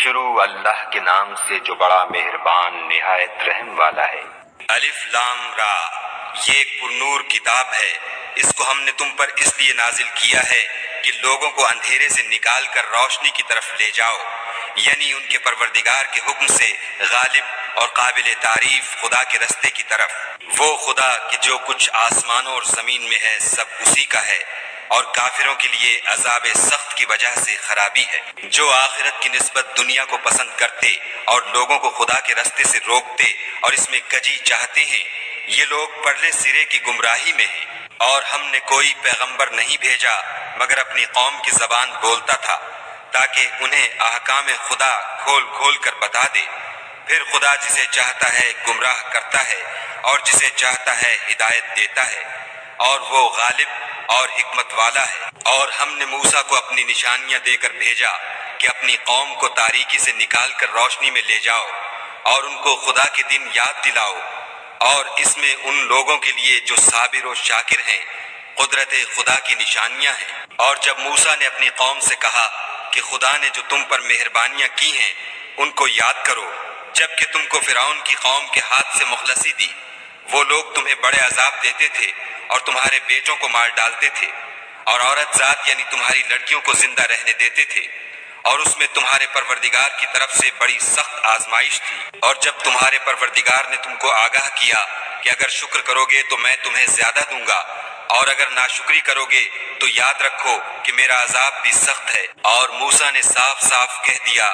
شروع اللہ کے نام سے جو بڑا مہربان نہایت رحم والا ہے۔ الف لام را، یہ ایک پرنور کتاب ہے، اس کو ہم نے تم پر اس لیے نازل کیا ہے کہ لوگوں کو اندھیرے سے نکال کر روشنی کی طرف لے جاؤ، یعنی ان کے پروردگار کے حکم سے غالب اور قابل تعریف خدا کے رستے کی طرف۔ وہ خدا کہ جو کچھ آسمانوں اور زمین میں ہے سب اسی کا ہے، اور کافروں کے لیے عذاب سخت کی وجہ سے خرابی ہے۔ جو آخرت کی نسبت دنیا کو پسند کرتے اور لوگوں کو خدا کے رستے سے روکتے اور اس میں کجی چاہتے ہیں، یہ لوگ پرلے سرے کی گمراہی میں ہیں۔ اور ہم نے کوئی پیغمبر نہیں بھیجا مگر اپنی قوم کی زبان بولتا تھا تاکہ انہیں احکام خدا کھول کھول کر بتا دے۔ پھر خدا جسے چاہتا ہے گمراہ کرتا ہے اور جسے چاہتا ہے ہدایت دیتا ہے، اور وہ غالب اور حکمت والا ہے۔ اور ہم نے موسیٰ کو اپنی نشانیاں دے کر بھیجا کہ اپنی قوم کو تاریکی سے نکال کر روشنی میں لے جاؤ اور ان کو خدا کے دن یاد دلاؤ، اور اس میں ان لوگوں کے لیے جو صابر و شاکر ہیں قدرت خدا کی نشانیاں ہیں۔ اور جب موسیٰ نے اپنی قوم سے کہا کہ خدا نے جو تم پر مہربانیاں کی ہیں ان کو یاد کرو، جبکہ تم کو فرعون کی قوم کے ہاتھ سے مخلصی دی، وہ لوگ تمہیں بڑے عذاب دیتے تھے اور تمہارے بیٹوں کو مار ڈالتے تھے، اور عورت ذات یعنی تمہاری لڑکیوں کو زندہ رہنے دیتے تھے، اور اس میں تمہارے پروردگار کی طرف سے بڑی سخت آزمائش تھی۔ اور جب تمہارے پروردگار نے تم کو آگاہ کیا کہ اگر شکر کرو گے تو میں تمہیں زیادہ دوں گا، اور اگر ناشکری کرو گے تو یاد رکھو کہ میرا عذاب بھی سخت ہے۔ اور موسیٰ نے صاف صاف کہہ دیا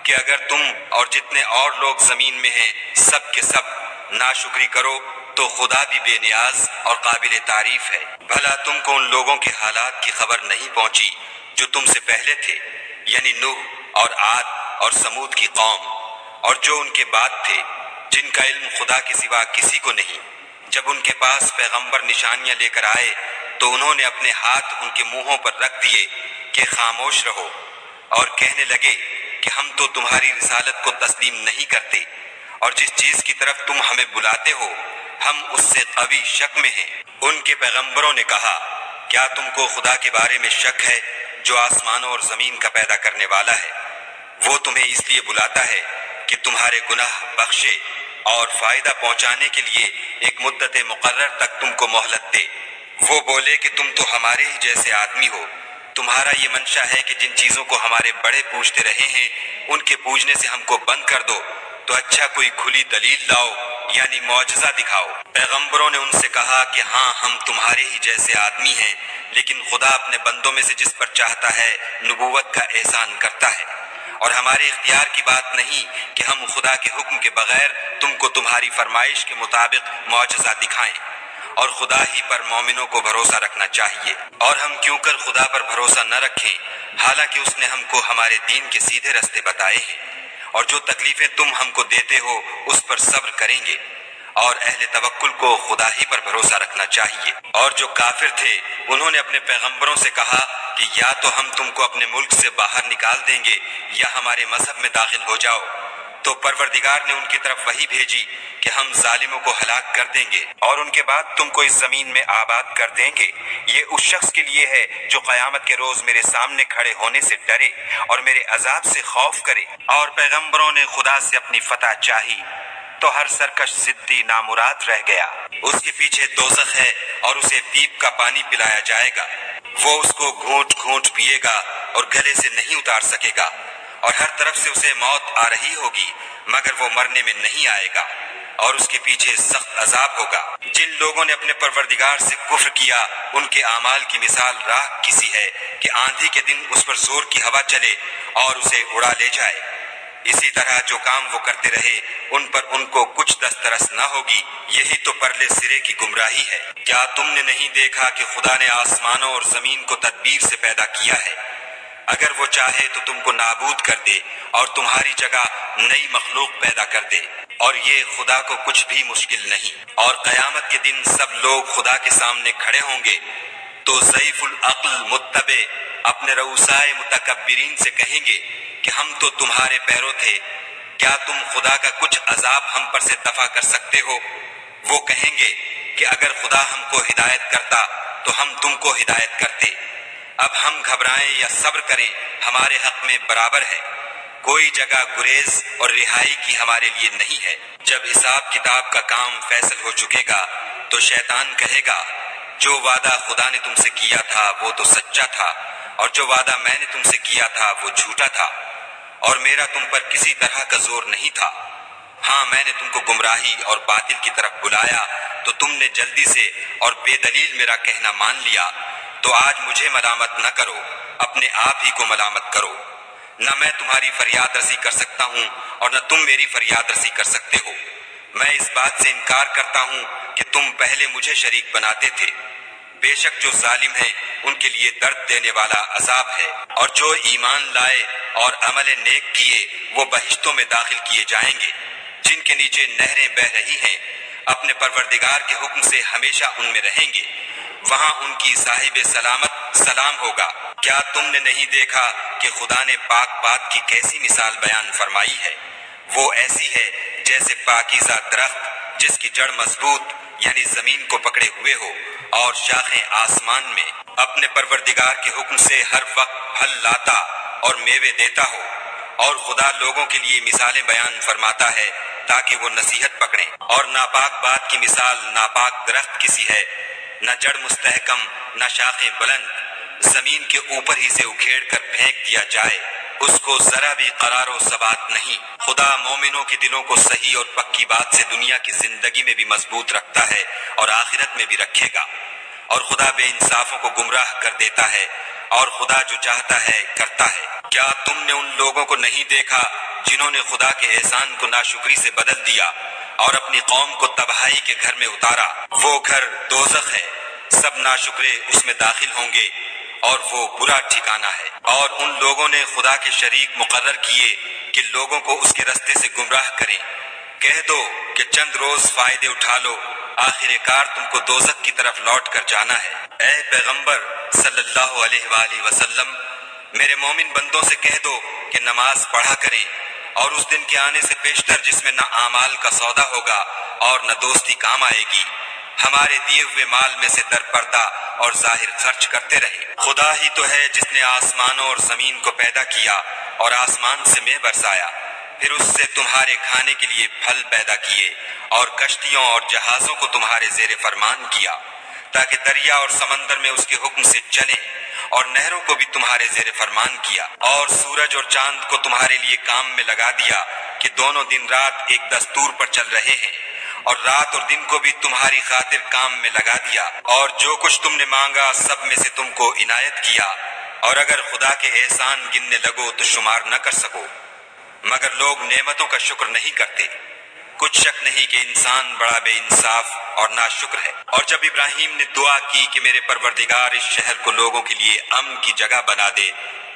کہ اگر تم اور جتنے اور لوگ زمین میں ہیں سب کے سب ناشکری کرو تو خدا بھی بے نیاز اور قابل تعریف ہے۔ بھلا تم کو ان لوگوں کے حالات کی خبر نہیں پہنچی جو تم سے پہلے تھے، یعنی نوح اور عاد اور سمود کی قوم، اور جو ان کے بعد تھے، جن کا علم خدا کے سوا کسی کو نہیں۔ جب ان کے پاس پیغمبر نشانیاں لے کر آئے تو انہوں نے اپنے ہاتھ ان کے منہوں پر رکھ دیے کہ خاموش رہو، اور کہنے لگے کہ ہم تو تمہاری رسالت کو تسلیم نہیں کرتے، اور جس چیز کی طرف تم ہمیں بلاتے ہو ہم اس سے قوی شک میں ہیں۔ ان کے پیغمبروں نے کہا، کیا تم کو خدا کے بارے میں شک ہے جو آسمانوں اور زمین کا پیدا کرنے والا ہے؟ وہ تمہیں اس لیے بلاتا ہے کہ تمہارے گناہ بخشے اور فائدہ پہنچانے کے لیے ایک مدت مقرر تک تم کو مہلت دے۔ وہ بولے کہ تم تو ہمارے ہی جیسے آدمی ہو، تمہارا یہ منشا ہے کہ جن چیزوں کو ہمارے بڑے پوجتے رہے ہیں ان کے پوجنے سے ہم کو بند کر دو، تو اچھا کوئی کھلی دلیل لاؤ یعنی معجزہ دکھاؤ۔ پیغمبروں نے ان سے کہا کہ ہاں ہم تمہارے ہی جیسے آدمی ہیں، لیکن خدا اپنے بندوں میں سے جس پر چاہتا ہے نبوت کا احسان کرتا ہے، اور ہمارے اختیار کی بات نہیں کہ ہم خدا کے حکم کے بغیر تم کو تمہاری فرمائش کے مطابق معجزہ دکھائیں، اور خدا ہی پر مومنوں کو بھروسہ رکھنا چاہیے۔ اور ہم کیوں کر خدا پر بھروسہ نہ رکھیں حالانکہ اس نے ہم کو ہمارے دین کے سیدھے رستے بتائے ہیں، اور جو تکلیفیں تم ہم کو دیتے ہو اس پر صبر کریں گے، اور اہل توکل کو خدا ہی پر بھروسہ رکھنا چاہیے۔ اور جو کافر تھے انہوں نے اپنے پیغمبروں سے کہا کہ یا تو ہم تم کو اپنے ملک سے باہر نکال دیں گے یا ہمارے مذہب میں داخل ہو جاؤ، تو پروردگار نے ان کی طرف وحی بھیجی کہ ہم ظالموں کو ہلاک کر دیں گے اور ان کے بعد تم کو اس زمین میں آباد کر دیں گے۔ یہ اس شخص کے لیے ہے جو قیامت کے روز میرے سامنے کھڑے ہونے سے ڈرے اور میرے عذاب سے خوف کرے۔ اور پیغمبروں نے خدا سے اپنی فتح چاہی تو ہر سرکش ضدی نامراد رہ گیا۔ اس کے پیچھے دوزخ ہے اور اسے پیپ کا پانی پلایا جائے گا، وہ اس کو گھونٹ گھونٹ پیے گا اور گلے سے نہیں اتار سکے گا، اور ہر طرف سے اسے موت آ رہی ہوگی مگر وہ مرنے میں نہیں آئے گا، اور اس کے پیچھے سخت عذاب ہوگا۔ جن لوگوں نے اپنے پروردگار سے کفر کیا ان کے اعمال کی مثال راہ کسی ہے کہ آندھی کے دن اس پر زور کی ہوا چلے اور اسے اڑا لے جائے۔ اسی طرح جو کام وہ کرتے رہے ان پر ان کو کچھ دسترس نہ ہوگی، یہی تو پرلے سرے کی گمراہی ہے۔ کیا تم نے نہیں دیکھا کہ خدا نے آسمانوں اور زمین کو تدبیر سے پیدا کیا ہے؟ اگر وہ چاہے تو تم کو نابود کر دے اور تمہاری جگہ نئی مخلوق پیدا کر دے، اور یہ خدا کو کچھ بھی مشکل نہیں۔ اور قیامت کے دن سب لوگ خدا کے سامنے کھڑے ہوں گے تو ضعیف العقل متبع اپنے رؤسائے متکبرین سے کہیں گے کہ ہم تو تمہارے پیرو تھے، کیا تم خدا کا کچھ عذاب ہم پر سے دفع کر سکتے ہو؟ وہ کہیں گے کہ اگر خدا ہم کو ہدایت کرتا تو ہم تم کو ہدایت کرتے، اب ہم گھبرائیں یا صبر کریں ہمارے حق میں برابر ہے۔ کوئی جگہ گریز اور رہائی کی ہمارے لیے نہیں ہے۔ جب حساب کتاب کا کام فیصل ہو چکے گا تو شیطان کہے گا جو وعدہ خدا نے تم سے کیا تھا وہ تو سچا تھا، اور جو وعدہ میں نے تم سے کیا تھا وہ جھوٹا تھا، اور میرا تم پر کسی طرح کا زور نہیں تھا۔ ہاں، میں نے تم کو گمراہی اور باطل کی طرف بلایا تو تم نے جلدی سے اور بے دلیل میرا کہنا مان لیا، تو آج مجھے ملامت نہ کرو، اپنے آپ ہی کو ملامت کرو۔ نہ میں تمہاری فریاد رسی کر سکتا ہوں اور نہ تم میری فریاد رسی کر سکتے ہو۔ میں اس بات سے انکار کرتا ہوں کہ تم پہلے مجھے شریک بناتے تھے۔ بے شک جو ظالم ہیں ان کے لیے درد دینے والا عذاب ہے، اور جو ایمان لائے اور عمل نیک کیے وہ بہشتوں میں داخل کیے جائیں گے جن کے نیچے نہریں بہہ رہی ہیں، اپنے پروردگار کے حکم سے ہمیشہ ان میں رہیں گے، وہاں ان کی صاحب سلامت سلام ہوگا۔ کیا تم نے نہیں دیکھا کہ خدا نے پاک بات کی کیسی مثال بیان فرمائی ہے؟ وہ ایسی ہے جیسے پاکیزہ درخت جس کی جڑ مضبوط یعنی زمین کو پکڑے ہوئے ہو اور شاخیں آسمان میں، اپنے پروردگار کے حکم سے ہر وقت پھل لاتا اور میوے دیتا ہو۔ اور خدا لوگوں کے لیے مثالیں بیان فرماتا ہے تاکہ وہ نصیحت پکڑیں۔ اور ناپاک بات کی مثال ناپاک درخت کسی ہے، نہ جڑ مستحکم نہ شاخیں بلند، زمین کے اوپر ہی سے اکھیڑ کر پھینک دیا جائے، اس کو ذرا بھی قرار و ثبات نہیں۔ خدا مومنوں کے دلوں کو صحیح اور پکی بات سے دنیا کی زندگی میں بھی مضبوط رکھتا ہے اور آخرت میں بھی رکھے گا، اور خدا بے انصافوں کو گمراہ کر دیتا ہے، اور خدا جو چاہتا ہے کرتا ہے۔ کیا تم نے ان لوگوں کو نہیں دیکھا جنہوں نے خدا کے احسان کو ناشکری سے بدل دیا اور اپنی قوم کو تباہی کے گھر میں اتارا؟ وہ گھر دوزخ ہے، سب ناشکرے اس میں داخل ہوں گے اور وہ برا ٹھکانہ ہے۔ اور ان لوگوں نے خدا کے شریک مقرر کیے کہ لوگوں کو اس کے رستے سے گمراہ کریں۔ کہہ دو کہ چند روز فائدے اٹھا لو، آخر کار تم کو دوزخ کی طرف لوٹ کر جانا ہے۔ اے پیغمبر صلی اللہ علیہ وآلہ وسلم، میرے مومن بندوں سے کہہ دو کہ نماز پڑھا کریں، اور اس دن کے آنے سے پیشتر جس میں نہ اعمال کا سودا ہوگا اور نہ دوستی کام آئے گی، ہمارے دیے ہوئے مال میں سے در پردہ اور ظاہر خرچ کرتے رہے۔ خدا ہی تو ہے جس نے آسمانوں اور زمین کو پیدا کیا اور آسمان سے مے برسایا، پھر اس سے تمہارے کھانے کے لیے پھل پیدا کیے، اور کشتیوں اور جہازوں کو تمہارے زیر فرمان کیا تاکہ دریا اور سمندر میں اس کے حکم سے چلیں، اور نہروں کو بھی تمہارے زیر فرمان کیا، اور سورج اور چاند کو تمہارے لیے کام میں لگا دیا کہ دونوں دن رات ایک دستور پر چل رہے ہیں، اور رات اور دن کو بھی تمہاری خاطر کام میں لگا دیا، اور جو کچھ تم نے مانگا سب میں سے تم کو عنایت کیا، اور اگر خدا کے احسان گننے لگو تو شمار نہ کر سکو، مگر لوگ نعمتوں کا شکر نہیں کرتے۔ کچھ شک نہیں کہ انسان بڑا بے انصاف اور ناشکر ہے۔ اور جب ابراہیم نے دعا کی کہ میرے پروردگار اس شہر کو لوگوں کے لیے امن کی جگہ بنا دے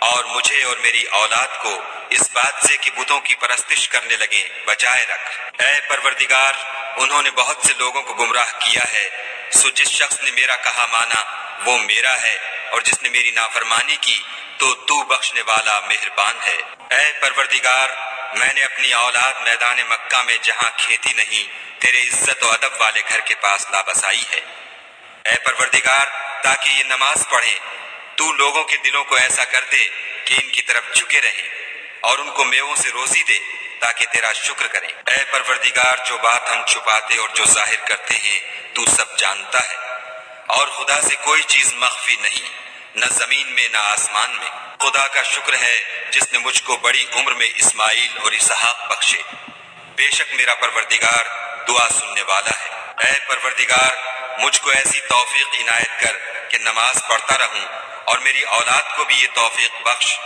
اور مجھے اور میری اولاد کو اس بات سے کہ بتوں کی پرستش کرنے لگیں بچائے رکھ۔ اے پروردگار، انہوں نے بہت سے لوگوں کو گمراہ کیا ہے، سو جس شخص نے میرا کہا مانا وہ میرا ہے، اور جس نے میری نافرمانی کی تو بخشنے والا مہربان ہے۔ اے پروردگار، میں نے اپنی اولاد میدان مکہ میں جہاں کھیتی نہیں تیرے عزت و ادب والے گھر کے پاس لابسائی ہے۔ اے پروردگار، تاکہ یہ نماز پڑھیں تو لوگوں کے دلوں کو ایسا کر دے کہ ان کی طرف جھکے رہیں، اور ان کو میووں سے روزی دے تاکہ تیرا شکر کریں۔ اے پروردگار، جو بات ہم چھپاتے اور جو ظاہر کرتے ہیں تو سب جانتا ہے، اور خدا سے کوئی چیز مخفی نہیں، نہ زمین میں نہ آسمان میں۔ خدا کا شکر ہے جس نے مجھ کو بڑی عمر میں اسماعیل اور اسحاق بخشے، بے شک میرا پروردگار دعا سننے والا ہے۔ اے پروردگار، مجھ کو ایسی توفیق عنایت کر کہ نماز پڑھتا رہوں، اور میری اولاد کو بھی یہ توفیق بخش۔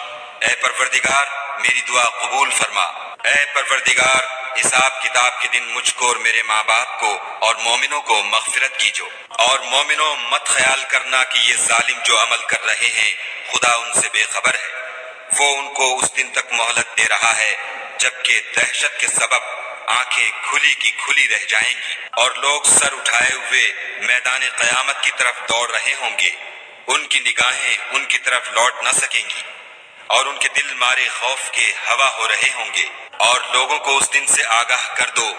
اے پروردگار، میری دعا قبول فرما۔ اے پروردگار، حساب کتاب کے دن مجھ کو اور میرے ماں باپ کو اور مومنوں کو مغفرت کیجو۔ اور مومنوں، مت خیال کرنا کہ یہ ظالم جو عمل کر رہے ہیں خدا ان سے بے خبر ہے، وہ ان کو اس دن تک مہلت دے رہا ہے جبکہ دہشت کے سبب آنکھیں کھلی کی کھلی رہ جائیں گی، اور لوگ سر اٹھائے ہوئے میدان قیامت کی طرف دوڑ رہے ہوں گے، ان کی نگاہیں ان کی طرف لوٹ نہ سکیں گی، اور ان کے دل مارے خوف کے ہوا ہو رہے ہوں گے۔ اور لوگوں کو اس دن سے آگاہ کر دو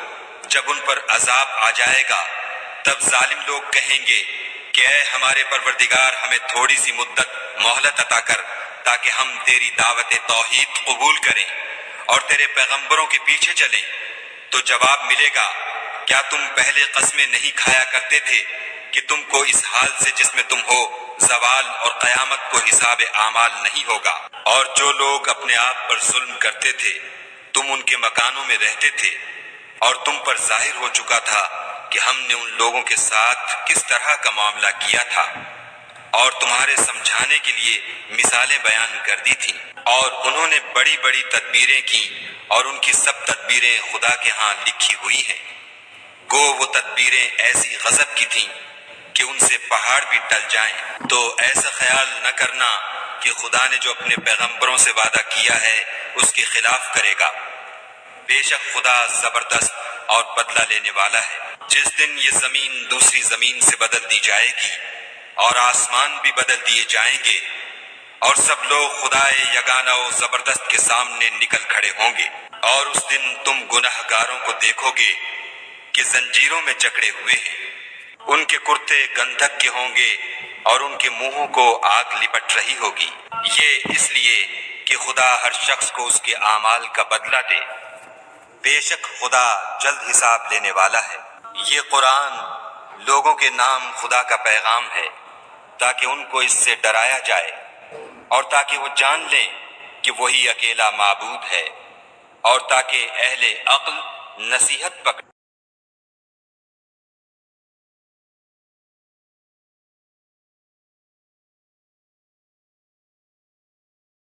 جب ان پر عذاب آ جائے گا، تب ظالم لوگ کہیں گے کہ اے ہمارے پروردگار، ہمیں تھوڑی سی مدت مہلت عطا کر تاکہ ہم تیری دعوت توحید قبول کریں اور تیرے پیغمبروں کے پیچھے چلیں تو جواب ملے گا، کیا تم پہلے قسمیں نہیں کھایا کرتے تھے کہ تم کو اس حال سے جس میں تم ہو زوال اور قیامت کو حساب اعمال نہیں ہوگا؟ اور جو لوگ اپنے آپ پر ظلم کرتے تھے تم ان کے مکانوں میں رہتے تھے، اور تم پر ظاہر ہو چکا تھا کہ ہم نے ان لوگوں کے ساتھ کس طرح کا معاملہ کیا تھا، اور تمہارے سمجھانے کے لیے مثالیں بیان کر دی تھیں، اور انہوں نے بڑی بڑی تدبیریں کی، اور ان کی سب تدبیریں خدا کے ہاں لکھی ہوئی ہیں۔ گو وہ تدبیریں ایسی غضب کی تھیں کہ ان سے پہاڑ بھی ٹل جائیں، تو ایسا خیال نہ کرنا کہ خدا نے جو اپنے پیغمبروں سے وعدہ کیا ہے اس کے خلاف کرے گا۔ بے شک خدا زبردست اور بدلہ لینے والا ہے۔ جس دن یہ زمین دوسری زمین سے بدل دی جائے گی اور آسمان بھی بدل دیے جائیں گے، اور سب لوگ خدائے یگانہ و زبردست کے سامنے نکل کھڑے ہوں گے، اور اس دن تم گناہگاروں کو دیکھو گے کہ زنجیروں میں جکڑے ہوئے ہیں، ان کے کرتے گندھک کے ہوں گے اور ان کے منہوں کو آگ لپٹ رہی ہوگی، یہ اس لیے کہ خدا ہر شخص کو اس کے اعمال کا بدلہ دے۔ بے شک خدا جلد حساب لینے والا ہے۔ یہ قرآن لوگوں کے نام خدا کا پیغام ہے تاکہ ان کو اس سے ڈرایا جائے اور تاکہ وہ جان لیں کہ وہی اکیلا معبود ہے، اور تاکہ اہل عقل نصیحت پکڑیں۔